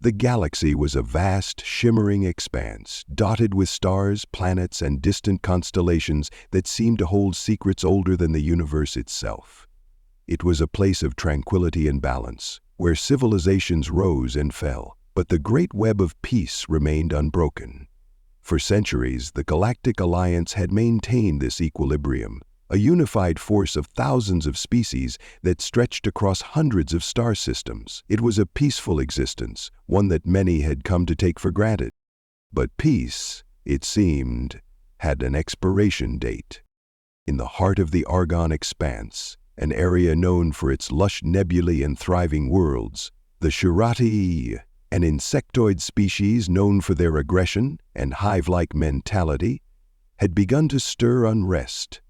The galaxy was a vast, shimmering expanse, dotted with stars, planets, and distant constellations that seemed to hold secrets older than the universe itself. It was a place of tranquility and balance, where civilizations rose and fell, but the great web of peace remained unbroken. For centuries, the Galactic Alliance had maintained this equilibrium, a unified force of thousands of species that stretched across hundreds of star systems. It was a peaceful existence, one that many had come to take for granted. But peace, it seemed, had an expiration date. In the heart of the Argon Expanse, an area known for its lush nebulae and thriving worlds, the Shirati, an insectoid species known for their aggression and hive-like mentality, had begun to stir unrest.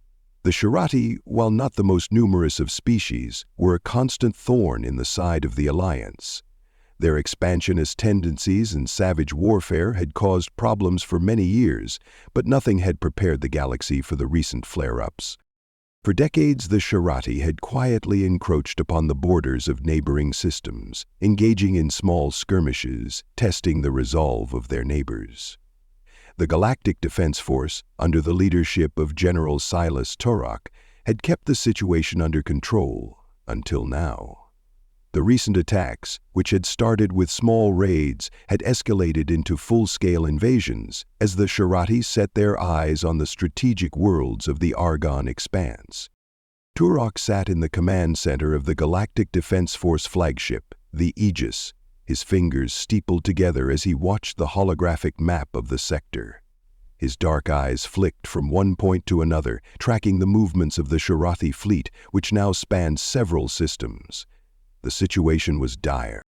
The Shirati, while not the most numerous of species, were a constant thorn in the side of the Alliance. Their expansionist tendencies and savage warfare had caused problems for many years, but nothing had prepared the galaxy for the recent flare-ups. For decades, the Shirati had quietly encroached upon the borders of neighboring systems, engaging in small skirmishes, testing the resolve of their neighbors. The Galactic Defense Force, under the leadership of General Silas Turok, had kept the situation under control until now. The recent attacks, which had started with small raids, had escalated into full-scale invasions as the Shirati set their eyes on the strategic worlds of the Argon Expanse. Turok sat in the command center of the Galactic Defense Force flagship, the Aegis, his fingers steepled together as he watched the holographic map of the sector. His dark eyes flicked from one point to another, tracking the movements of the Shirati fleet, which now spanned several systems. The situation was dire.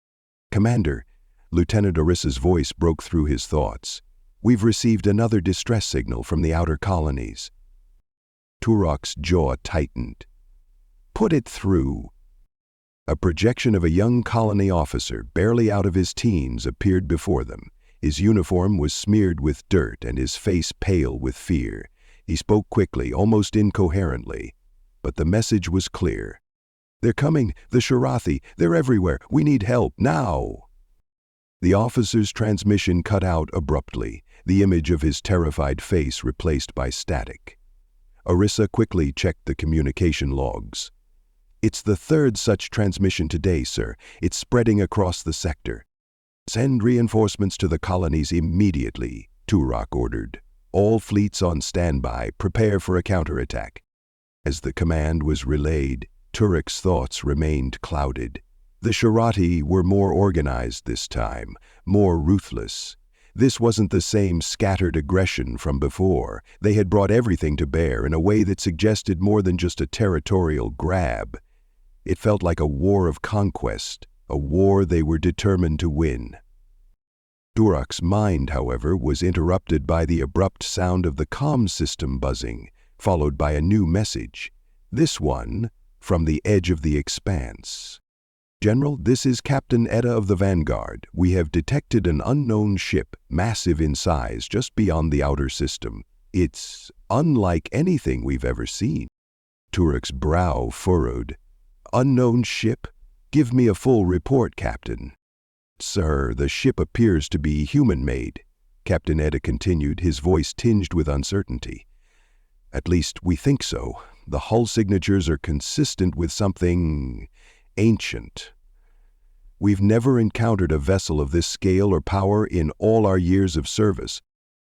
"Commander," Lieutenant Orissa's voice broke through his thoughts. "We've received another distress signal from the outer colonies." Turok's jaw tightened. "Put it through." A projection of a young colony officer, barely out of his teens, appeared before them. His uniform was smeared with dirt and his face pale with fear. He spoke quickly, almost incoherently, but the message was clear. "They're coming, the Shirati, they're everywhere, we need help, now!" The officer's transmission cut out abruptly, the image of his terrified face replaced by static. Orissa quickly checked the communication logs. "It's the third such transmission today, sir. It's spreading across the sector." "Send reinforcements to the colonies immediately," Turok ordered. "All fleets on standby, prepare for a counterattack." As the command was relayed, Turok's thoughts remained clouded. The Shirati were more organized this time, more ruthless. This wasn't the same scattered aggression from before. They had brought everything to bear in a way that suggested more than just a territorial grab. It felt like a war of conquest, a war they were determined to win. Turok's mind, however, was interrupted by the abrupt sound of the comm system buzzing, followed by a new message. This one, from the edge of the expanse. "General, this is Captain Etta of the Vanguard. We have detected an unknown ship, massive in size, just beyond the outer system. It's unlike anything we've ever seen." Turok's brow furrowed. "Unknown ship? Give me a full report, Captain." "Sir, the ship appears to be human-made," Captain Etta continued, his voice tinged with uncertainty. "At least, we think so. The hull signatures are consistent with something ancient. We've never encountered a vessel of this scale or power in all our years of service."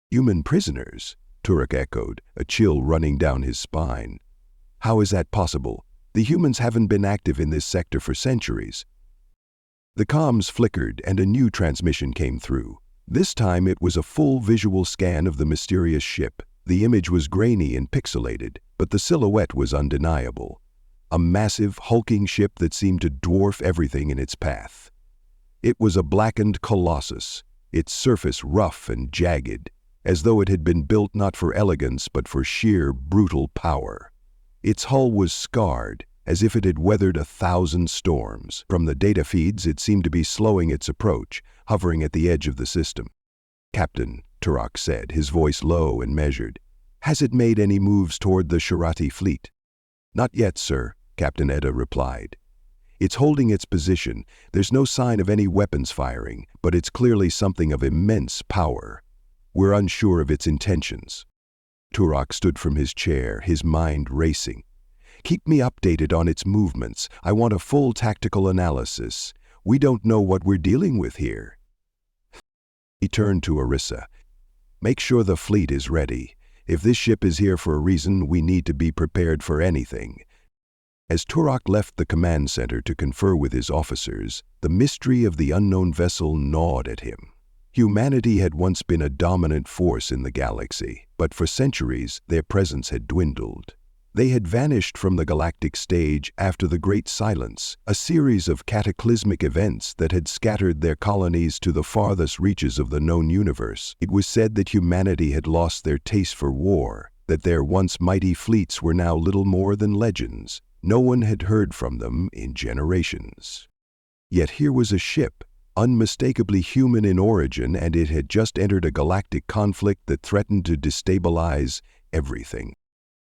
"Human prisoners?" Turok echoed, a chill running down his spine. "How is that possible? The humans haven't been active in this sector for centuries." The comms flickered and a new transmission came through. This time it was a full visual scan of the mysterious ship. The image was grainy and pixelated, but the silhouette was undeniable. A massive, hulking ship that seemed to dwarf everything in its path. It was a blackened colossus, its surface rough and jagged, as though it had been built not for elegance but for sheer, brutal power. Its hull was scarred, as if it had weathered 1,000 storms. From the data feeds, it seemed to be slowing its approach, hovering at the edge of the system. "Captain," Turok said, his voice low and measured, "has it made any moves toward the Shirati fleet?" "Not yet, sir," Captain Etta replied. It's holding its position. There's no sign of any weapons firing, but it's clearly something of immense power. We're unsure of its intentions." Turok stood from his chair, his mind racing. "Keep me updated on its movements. I want a full tactical analysis. We don't know what we're dealing with here." He turned to Orisa. "Make sure the fleet is ready. If this ship is here for a reason, we need to be prepared for anything." As Turok left the command center to confer with his officers, the mystery of the unknown vessel gnawed at him. Humanity had once been a dominant force in the galaxy, but for centuries their presence had dwindled. They had vanished from the galactic stage after the Great Silence, a series of cataclysmic events that had scattered their colonies to the farthest reaches of the known universe. It was said that humanity had lost their taste for war, that their once mighty fleets were now little more than legends. No one had heard from them in generations. Yet here was a ship, unmistakably human in origin, and it had just entered a galactic conflict that threatened to destabilize everything.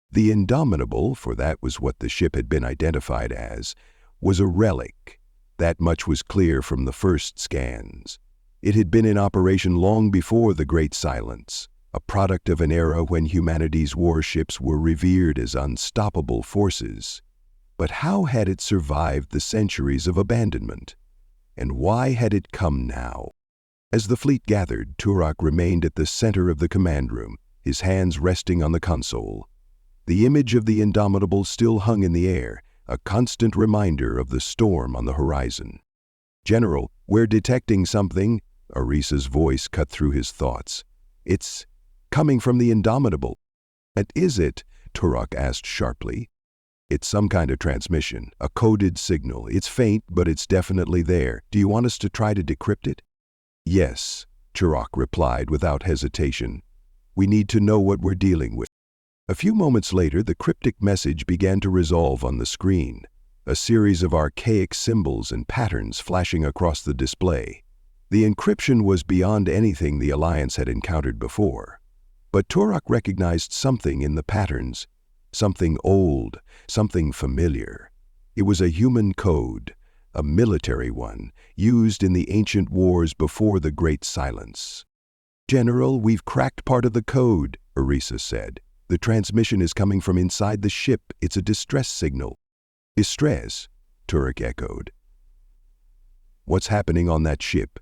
The Indomitable, for that was what the ship had been identified as, was a relic. That much was clear from the first scans. It had been in operation long before the Great Silence, a product of an era when humanity's warships were revered as unstoppable forces. But how had it survived the centuries of abandonment? And why had it come now? As the fleet gathered, Turok remained at the center of the command room, his hands resting on the console. The image of the Indomitable still hung in the air, a constant reminder of the storm on the horizon. "General, we're detecting something," Orisa's voice cut through his thoughts. "It's coming from the Indomitable." "And is it?" Turok asked sharply. "It's some kind of transmission, a coded signal. It's faint, but it's definitely there. Do you want us to try to decrypt it?" "Yes," Turok replied without hesitation. "We need to know what we're dealing with." A few moments later, the cryptic message began to resolve on the screen, a series of archaic symbols and patterns flashing across the display. The encryption was beyond anything the Alliance had encountered before. But Turok recognized something in the patterns, something old, something familiar. It was a human code, a military one, used in the ancient wars before the Great Silence. "General, we've cracked part of the code," Orisa said. "The transmission is coming from inside the ship. It's a distress signal." "Distress?" Turok echoed. "What's happening on that ship?"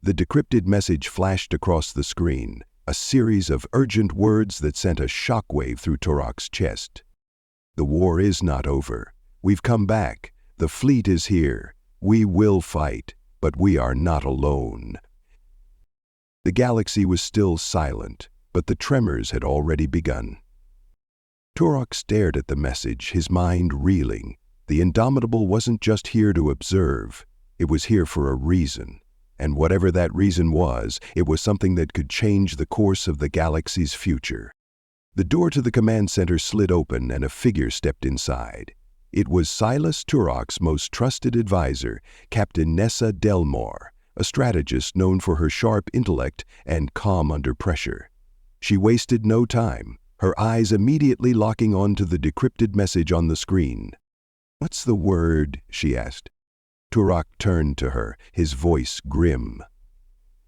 The decrypted message flashed across the screen, a series of urgent words that sent a shockwave through Turok's chest. "The war is not over. We've come back. The fleet is here. We will fight, but we are not alone." The galaxy was still silent, but the tremors had already begun. Turok stared at the message, his mind reeling. The Indomitable wasn't just here to observe. It was here for a reason. And whatever that reason was, it was something that could change the course of the galaxy's future. The door to the command center slid open and a figure stepped inside. It was Silas Turok's most trusted advisor, Captain Nessa Delmore, a strategist known for her sharp intellect and calm under pressure. She wasted no time, her eyes immediately locking onto the decrypted message on the screen. "What's the word?" she asked. Turok turned to her, his voice grim.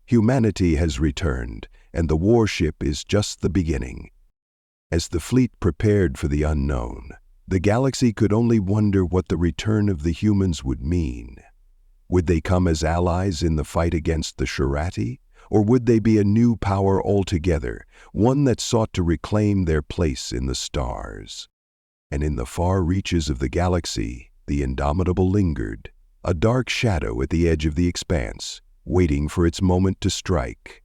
"Humanity has returned, and the warship is just the beginning." As the fleet prepared for the unknown, the galaxy could only wonder what the return of the humans would mean. Would they come as allies in the fight against the Shirati? Or would they be a new power altogether, one that sought to reclaim their place in the stars? And in the far reaches of the galaxy, the Indomitable lingered, a dark shadow at the edge of the expanse, waiting for its moment to strike.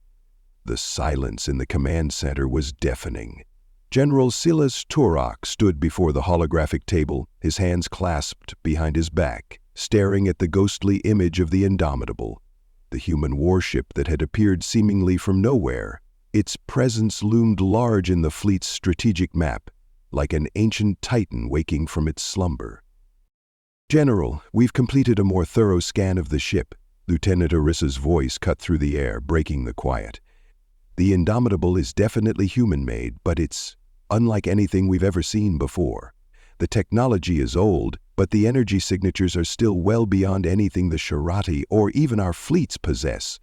The silence in the command center was deafening. General Silas Turok stood before the holographic table, his hands clasped behind his back, staring at the ghostly image of the Indomitable, the human warship that had appeared seemingly from nowhere. Its presence loomed large in the fleet's strategic map, like an ancient titan waking from its slumber. "General, we've completed a more thorough scan of the ship," Lieutenant Orisa's voice cut through the air, breaking the quiet. "The Indomitable is definitely human-made, but it's unlike anything we've ever seen before. The technology is old, but the energy signatures are still well beyond anything the Shirati or even our fleets possess.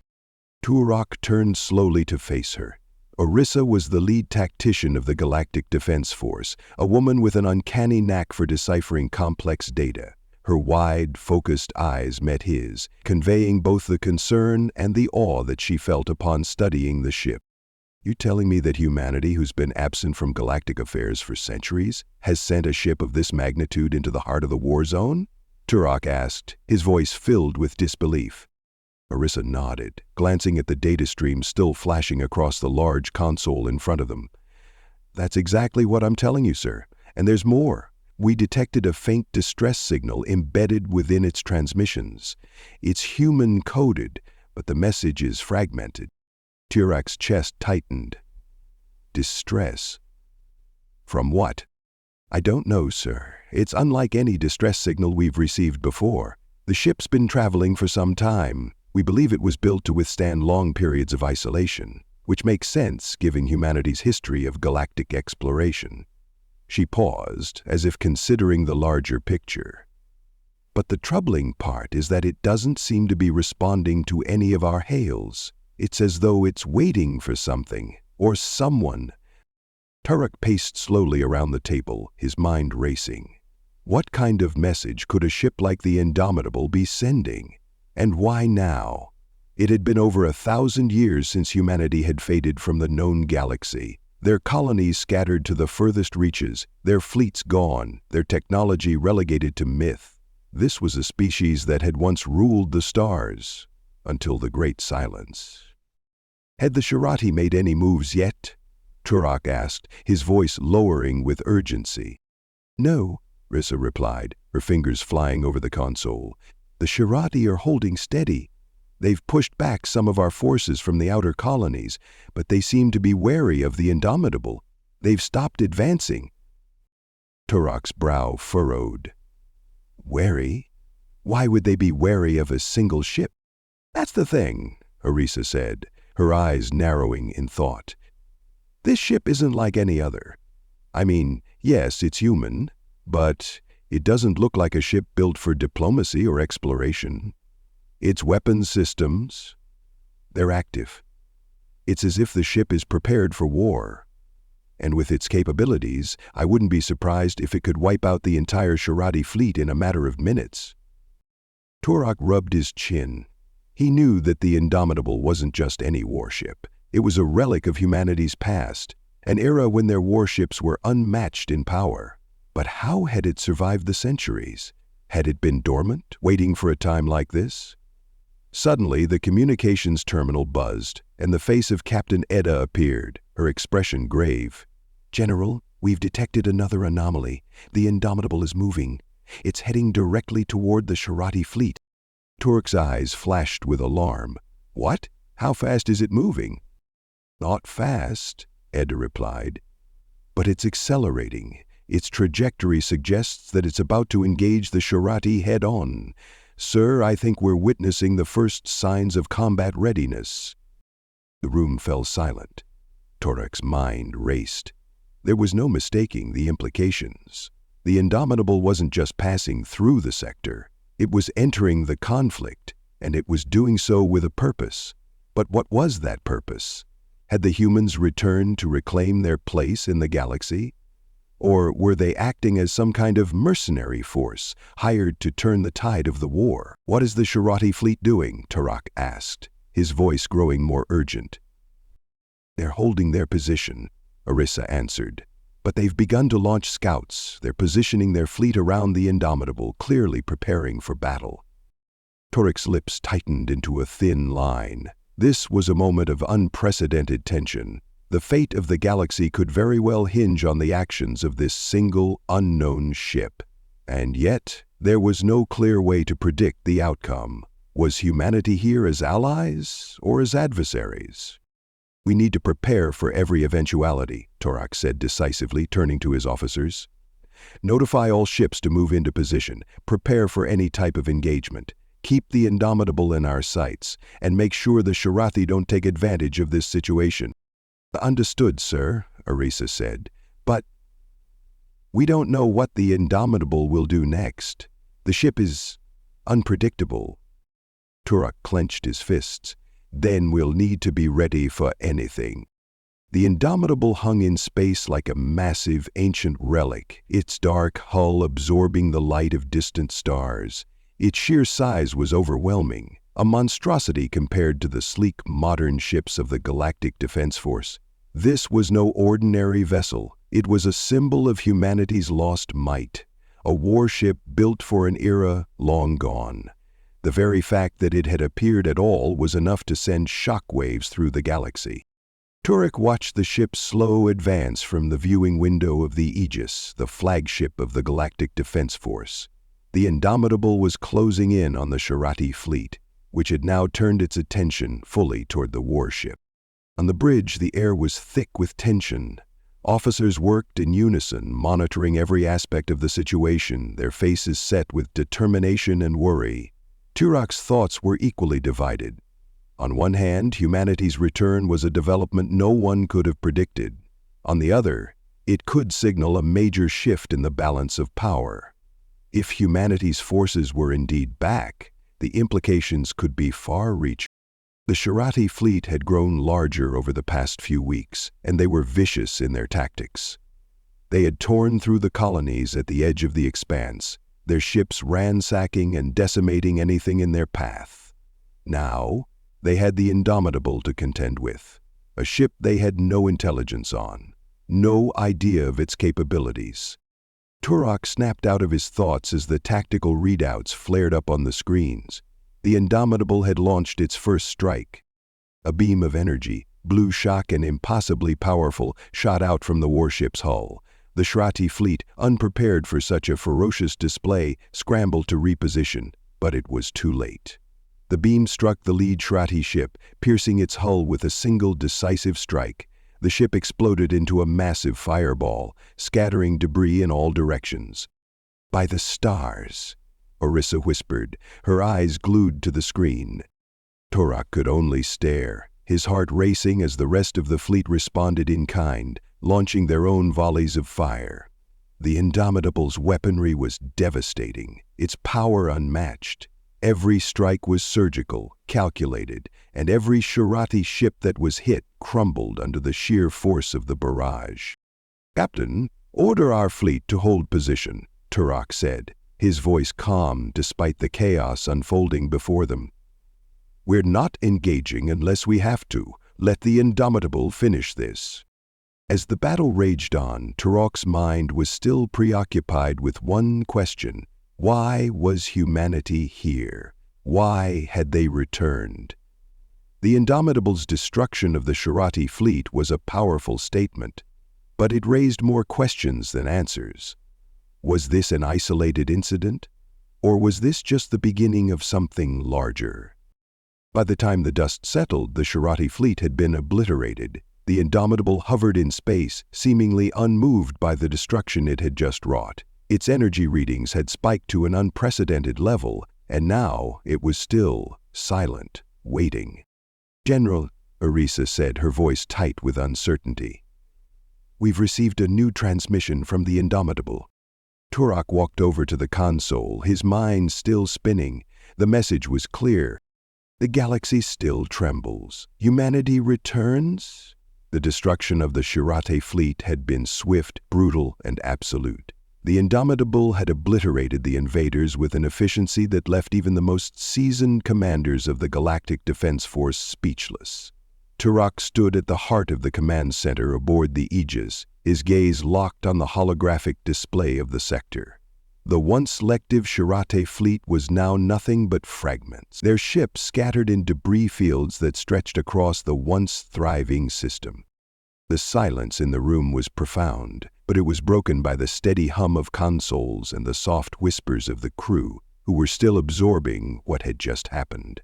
Turok turned slowly to face her. Orissa was the lead tactician of the Galactic Defense Force, a woman with an uncanny knack for deciphering complex data. Her wide, focused eyes met his, conveying both the concern and the awe that she felt upon studying the ship. "You telling me that humanity, who's been absent from galactic affairs for centuries, has sent a ship of this magnitude into the heart of the war zone?" Turok asked, his voice filled with disbelief. Orissa nodded, glancing at the data stream still flashing across the large console in front of them. "That's exactly what I'm telling you, sir. And there's more. We detected a faint distress signal embedded within its transmissions. It's human-coded, but the message is fragmented." Turok's chest tightened. "Distress? From what?" "I don't know, sir. It's unlike any distress signal we've received before. The ship's been traveling for some time. We believe it was built to withstand long periods of isolation, which makes sense given humanity's history of galactic exploration." She paused, as if considering the larger picture. "But the troubling part is that it doesn't seem to be responding to any of our hails. It's as though it's waiting for something, or someone." Turok paced slowly around the table, his mind racing. What kind of message could a ship like the Indomitable be sending? And why now? It had been over 1,000 years since humanity had faded from the known galaxy, their colonies scattered to the furthest reaches, their fleets gone, their technology relegated to myth. This was a species that had once ruled the stars, until the Great Silence. "Had the Shirati made any moves yet?" Turok asked, his voice lowering with urgency. "No," Orissa replied, her fingers flying over the console. "The Shirati are holding steady. They've pushed back some of our forces from the outer colonies, but they seem to be wary of the Indomitable. They've stopped advancing." Turok's brow furrowed. "Wary? Why would they be wary of a single ship?" "That's the thing," Orissa said, her eyes narrowing in thought. "This ship isn't like any other. I mean, yes, it's human, but it doesn't look like a ship built for diplomacy or exploration. Its weapons systems, they're active. It's as if the ship is prepared for war. And with its capabilities, I wouldn't be surprised if it could wipe out the entire Shirati fleet in a matter of minutes." Turok rubbed his chin. He knew that the Indomitable wasn't just any warship. It was a relic of humanity's past, an era when their warships were unmatched in power. But how had it survived the centuries? Had it been dormant, waiting for a time like this? Suddenly, the communications terminal buzzed, and the face of Captain Edda appeared, her expression grave. "General, we've detected another anomaly. The Indomitable is moving. It's heading directly toward the Shirati fleet." Turok's eyes flashed with alarm. "What? How fast is it moving?" "Not fast," Edda replied, "but it's accelerating. Its trajectory suggests that it's about to engage the Shirati head-on. Sir, I think we're witnessing the first signs of combat readiness." The room fell silent. Turok's mind raced. There was no mistaking the implications. The Indomitable wasn't just passing through the sector. It was entering the conflict, and it was doing so with a purpose. But what was that purpose? Had the humans returned to reclaim their place in the galaxy? Or were they acting as some kind of mercenary force, hired to turn the tide of the war? "What is the Shirati fleet doing?" Turok asked, his voice growing more urgent. "They're holding their position," Orissa answered. "But they've begun to launch scouts. They're positioning their fleet around the Indomitable, clearly preparing for battle." Turok's lips tightened into a thin line. This was a moment of unprecedented tension. The fate of the galaxy could very well hinge on the actions of this single, unknown ship. And yet, there was no clear way to predict the outcome. Was humanity here as allies or as adversaries? "We need to prepare for every eventuality," Turok said decisively, turning to his officers. "Notify all ships to move into position. Prepare for any type of engagement. Keep the Indomitable in our sights, and make sure the Shirati don't take advantage of this situation." "Understood, sir," Orissa said. "But..." We don't know what the Indomitable will do next. The ship is unpredictable. Turok clenched his fists. Then we'll need to be ready for anything. The Indomitable hung in space like a massive ancient relic, its dark hull absorbing the light of distant stars. Its sheer size was overwhelming, a monstrosity compared to the sleek modern ships of the Galactic Defense Force. This was no ordinary vessel. It was a symbol of humanity's lost might, a warship built for an era long gone. The very fact that it had appeared at all was enough to send shockwaves through the galaxy. Turok watched the ship's slow advance from the viewing window of the Aegis, the flagship of the Galactic Defense Force. The Indomitable was closing in on the Shirati fleet, which had now turned its attention fully toward the warship. On the bridge, the air was thick with tension. Officers worked in unison, monitoring every aspect of the situation, their faces set with determination and worry. Turok's thoughts were equally divided. On one hand, humanity's return was a development no one could have predicted. On the other, it could signal a major shift in the balance of power. If humanity's forces were indeed back, the implications could be far-reaching. The Shirati fleet had grown larger over the past few weeks, and they were vicious in their tactics. They had torn through the colonies at the edge of the expanse, their ships ransacking and decimating anything in their path. Now, they had the Indomitable to contend with, a ship they had no intelligence on, no idea of its capabilities. Turok snapped out of his thoughts as the tactical readouts flared up on the screens. The Indomitable had launched its first strike. A beam of energy, blue shock and impossibly powerful, shot out from the warship's hull. The Shirati fleet, unprepared for such a ferocious display, scrambled to reposition, but it was too late. The beam struck the lead Shirati ship, piercing its hull with a single decisive strike. The ship exploded into a massive fireball, scattering debris in all directions. "By the stars," Orissa whispered, her eyes glued to the screen. Turok could only stare, his heart racing as the rest of the fleet responded in kind, launching their own volleys of fire. The Indomitable's weaponry was devastating, its power unmatched. Every strike was surgical, calculated, and every Shirati ship that was hit crumbled under the sheer force of the barrage. "Captain, order our fleet to hold position," Turok said, his voice calm despite the chaos unfolding before them. "We're not engaging unless we have to. Let the Indomitable finish this." As the battle raged on, Turok's mind was still preoccupied with one question. Why was humanity here? Why had they returned? The Indomitable's destruction of the Shirati fleet was a powerful statement, but it raised more questions than answers. Was this an isolated incident, or was this just the beginning of something larger? By the time the dust settled, the Shirati fleet had been obliterated. The Indomitable hovered in space, seemingly unmoved by the destruction it had just wrought. Its energy readings had spiked to an unprecedented level, and now it was still, silent, waiting. "General," Orissa said, her voice tight with uncertainty. "We've received a new transmission from the Indomitable." Turok walked over to the console, his mind still spinning. The message was clear. "The galaxy still trembles. Humanity returns?" The destruction of the Shirati fleet had been swift, brutal, and absolute. The Indomitable had obliterated the invaders with an efficiency that left even the most seasoned commanders of the Galactic Defense Force speechless. Turok stood at the heart of the command center aboard the Aegis, his gaze locked on the holographic display of the sector. The once selective Shirati fleet was now nothing but fragments, their ships scattered in debris fields that stretched across the once thriving system. The silence in the room was profound, but it was broken by the steady hum of consoles and the soft whispers of the crew, who were still absorbing what had just happened.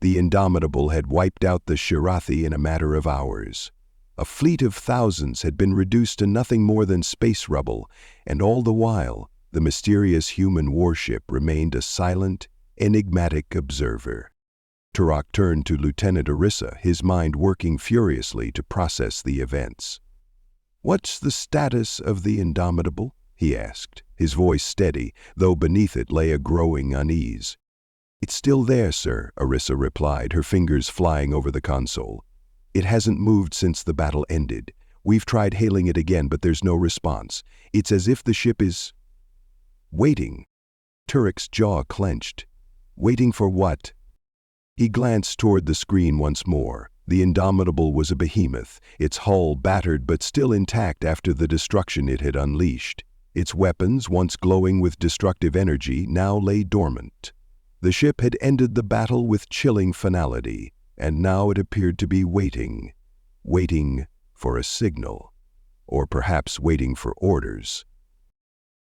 The Indomitable had wiped out the Shirati in a matter of hours. A fleet of thousands had been reduced to nothing more than space rubble, and all the while, the mysterious human warship remained a silent, enigmatic observer. Turok turned to Lieutenant Orissa, his mind working furiously to process the events. "What's the status of the Indomitable?" he asked, his voice steady, though beneath it lay a growing unease. "It's still there, sir," Orissa replied, her fingers flying over the console. "It hasn't moved since the battle ended. We've tried hailing it again, but there's no response. It's as if the ship is waiting." Turak's jaw clenched. Waiting for what? He glanced toward the screen once more. The Indomitable was a behemoth, its hull battered but still intact after the destruction it had unleashed. Its weapons, once glowing with destructive energy, now lay dormant. The ship had ended the battle with chilling finality, and now it appeared to be waiting for a signal, or perhaps waiting for orders.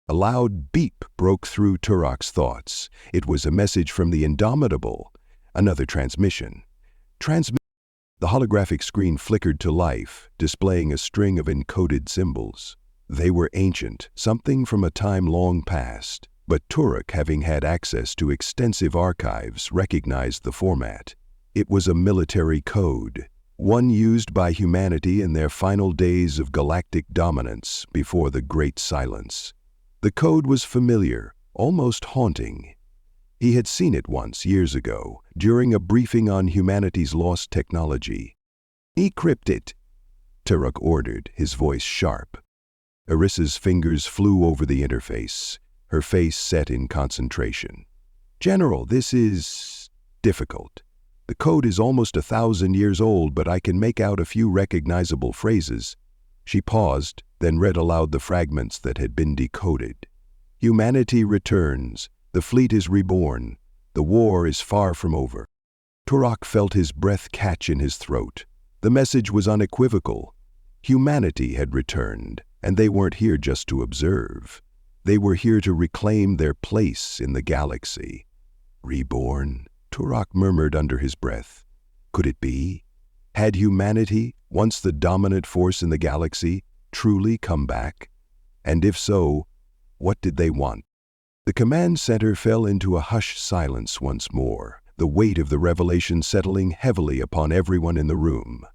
A loud beep broke through Turak's thoughts. It was a message from the Indomitable. Another transmission. The holographic screen flickered to life, displaying a string of encoded symbols. They were ancient, something from a time long past, but Turak, having had access to extensive archives, recognized the format. It was a military code, one used by humanity in their final days of galactic dominance before the Great Silence. The code was familiar, almost haunting. He had seen it once, years ago, during a briefing on humanity's lost technology. "Decrypt it," Turak ordered, his voice sharp. Orissa's fingers flew over the interface, her face set in concentration. "General, this is difficult. The code is almost 1,000 years old, but I can make out a few recognizable phrases." She paused, then read aloud the fragments that had been decoded. "Humanity returns. The fleet is reborn. The war is far from over." Turak felt his breath catch in his throat. The message was unequivocal. Humanity had returned, and they weren't here just to observe. They were here to reclaim their place in the galaxy. "Reborn?" Turak murmured under his breath. Could it be? Had humanity, once the dominant force in the galaxy, truly come back? And if so, what did they want? The command center fell into a hushed silence once more, the weight of the revelation settling heavily upon everyone in the room.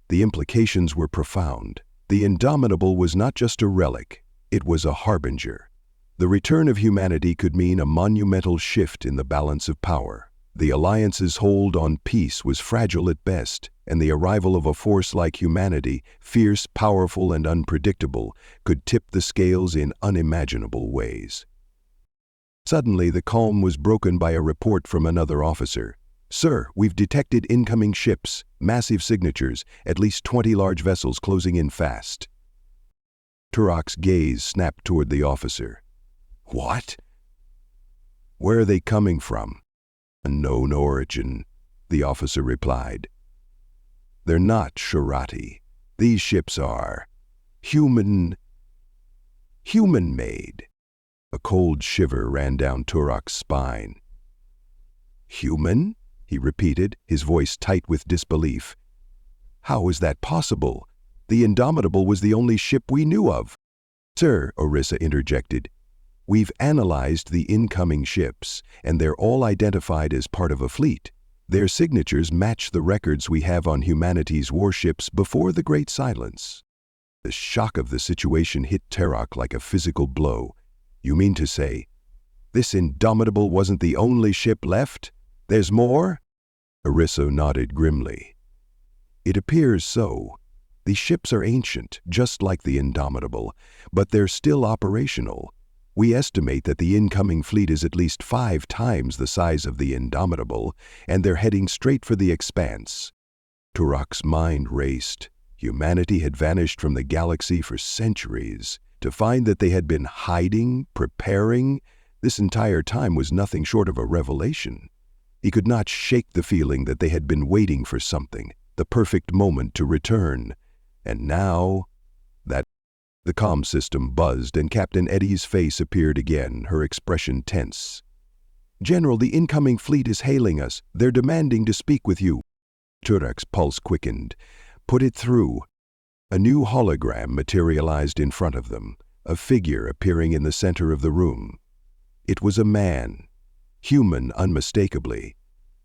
The implications were profound. The Indomitable was not just a relic, it was a harbinger. The return of humanity could mean a monumental shift in the balance of power. The Alliance's hold on peace was fragile at best, and the arrival of a force like humanity, fierce, powerful, and unpredictable, could tip the scales in unimaginable ways. Suddenly, the calm was broken by a report from another officer. "Sir, we've detected incoming ships, massive signatures, at least 20 large vessels closing in fast." Turak's gaze snapped toward the officer. "What? Where are they coming from?" "Unknown origin," the officer replied. "They're not Shirati. These ships are human-made." A cold shiver ran down Turak's spine. "Human?" he repeated, his voice tight with disbelief. "How is that possible? The Indomitable was the only ship we knew of." "Sir," Orissa interjected, "we've analyzed the incoming ships, and they're all identified as part of a fleet. Their signatures match the records we have on humanity's warships before the Great Silence." The shock of the situation hit Turak like a physical blow. "You mean to say, this Indomitable wasn't the only ship left? There's more?" Orissa nodded grimly. "It appears so. The ships are ancient, just like the Indomitable, but they're still operational. We estimate that the incoming fleet is at least 5 times the size of the Indomitable, and they're heading straight for the Expanse." Turak's mind raced. Humanity had vanished from the galaxy for centuries. To find that they had been hiding, preparing, this entire time was nothing short of a revelation. He could not shake the feeling that they had been waiting for something, the perfect moment to return. And now, the comm system buzzed and Captain Eddie's face appeared again, her expression tense. "General, the incoming fleet is hailing us. They're demanding to speak with you." Turak's pulse quickened. "Put it through." A new hologram materialized in front of them, a figure appearing in the center of the room. It was a man, human unmistakably,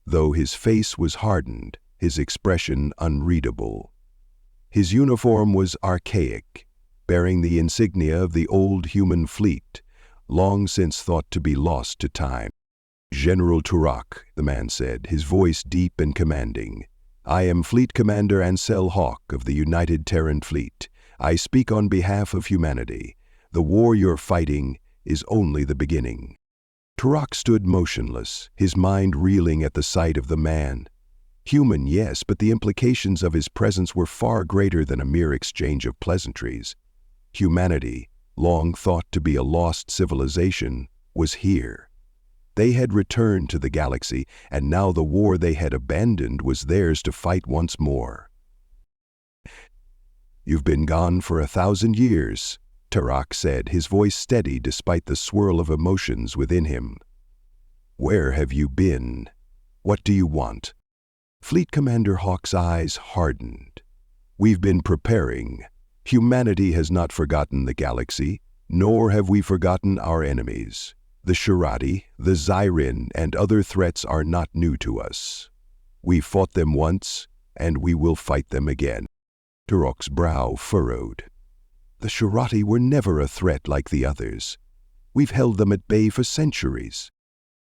though his face was hardened, his expression unreadable. His uniform was archaic, bearing the insignia of the old human fleet, long since thought to be lost to time. "General Turok," the man said, his voice deep and commanding. "I am Fleet Commander Ansel Hawk of the United Terran Fleet. I speak on behalf of humanity. The war you're fighting is only the beginning." Turok stood motionless, his mind reeling at the sight of the man. Human, yes, but the implications of his presence were far greater than a mere exchange of pleasantries. Humanity, long thought to be a lost civilization, was here. They had returned to the galaxy, and now the war they had abandoned was theirs to fight once more. "You've been gone for 1,000 years, Turok said, his voice steady despite the swirl of emotions within him. "Where have you been? What do you want?" Fleet Commander Hawk's eyes hardened. "We've been preparing. Humanity has not forgotten the galaxy, nor have we forgotten our enemies. The Shirati, the Zyrin, and other threats are not new to us. We fought them once, and we will fight them again." Turok's brow furrowed. "The Shirati were never a threat like the others. We've held them at bay for centuries."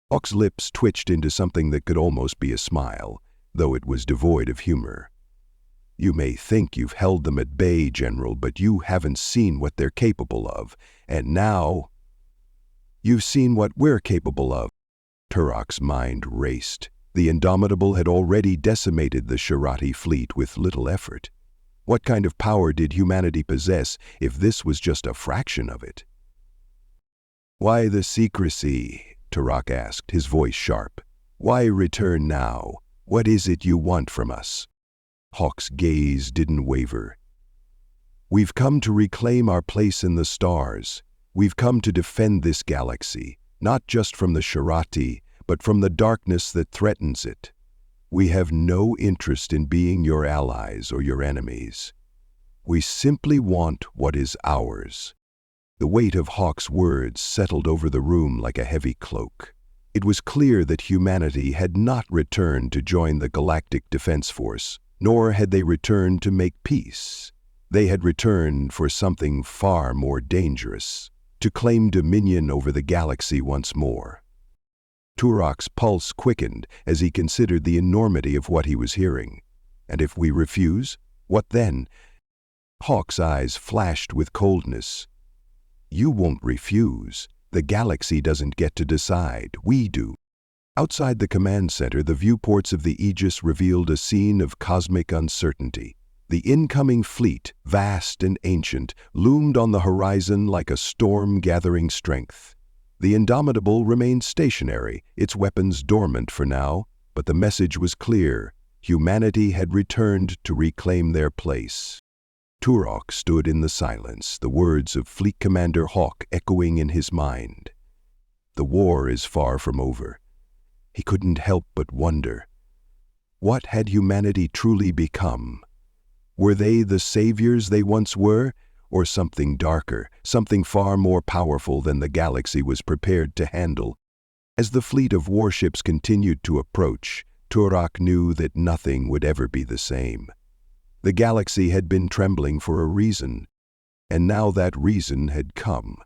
Hawk's lips twitched into something that could almost be a smile, though it was devoid of humor. "You may think you've held them at bay, General, but you haven't seen what they're capable of. And now you've seen what we're capable of." Turok's mind raced. The Indomitable had already decimated the Shirati fleet with little effort. What kind of power did humanity possess if this was just a fraction of it? "Why the secrecy?" Turok asked, his voice sharp. "Why return now? What is it you want from us?" Hawk's gaze didn't waver. "We've come to reclaim our place in the stars. We've come to defend this galaxy, not just from the Shirati, but from the darkness that threatens it. We have no interest in being your allies or your enemies. We simply want what is ours." The weight of Hawk's words settled over the room like a heavy cloak. It was clear that humanity had not returned to join the Galactic Defense Force, nor had they returned to make peace. They had returned for something far more dangerous, to claim dominion over the galaxy once more. Turok's pulse quickened as he considered the enormity of what he was hearing. "And if we refuse, what then?" Hawk's eyes flashed with coldness. "You won't refuse. The galaxy doesn't get to decide. We do." Outside the command center, the viewports of the Aegis revealed a scene of cosmic uncertainty. The incoming fleet, vast and ancient, loomed on the horizon like a storm gathering strength. The Indomitable remained stationary, its weapons dormant for now, but the message was clear. Humanity had returned to reclaim their place. Turok stood in the silence, the words of Fleet Commander Hawk echoing in his mind. The war is far from over. He couldn't help but wonder. What had humanity truly become? Were they the saviors they once were, or something darker, something far more powerful than the galaxy was prepared to handle? As the fleet of warships continued to approach, Turok knew that nothing would ever be the same. The galaxy had been trembling for a reason, and now that reason had come.